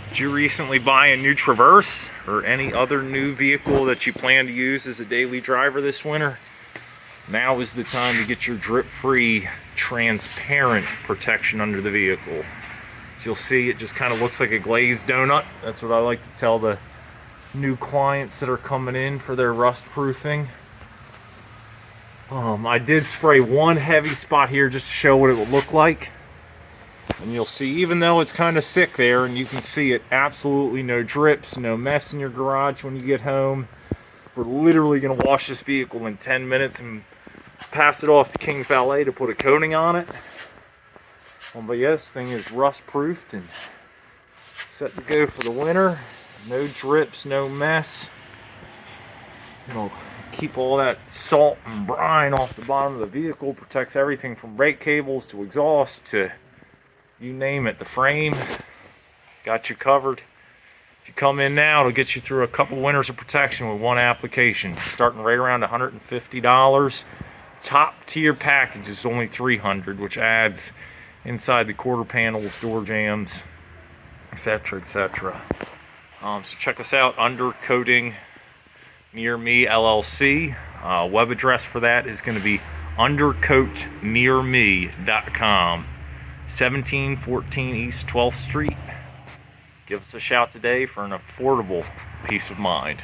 Did you recently buy a new Traverse or any other new vehicle that you plan to use as a daily driver this winter? Now is the time to get your drip-free, transparent protection under the vehicle. So you'll see it just kind of looks like a glazed donut. That's what I like to tell the new clients that are coming in for their rust proofing. I did spray one heavy spot here just to show what it would look like. And you'll see, even though it's kind of thick there, and you can see it, absolutely no drips, no mess in your garage when you get home. We're literally going to wash this vehicle in 10 minutes and pass it off to King's Valet to put a coating on it. But yeah, this thing is rust proofed and set to go for the winter. No drips, no mess. It'll keep all that salt and brine off the bottom of the vehicle. Protects everything from brake cables to exhaust to you name it. The frame got you covered. If you come in now, it'll get you through a couple winters of protection with one application, starting right around $150. Top tier package is only $300, which adds inside the quarter panels, door jambs, etc., etc. So check us out, Undercoating Near Me LLC. Web address for that is going to be undercoatnearme.com. 1714 East 12th Street. Give us a shout today for an affordable peace of mind.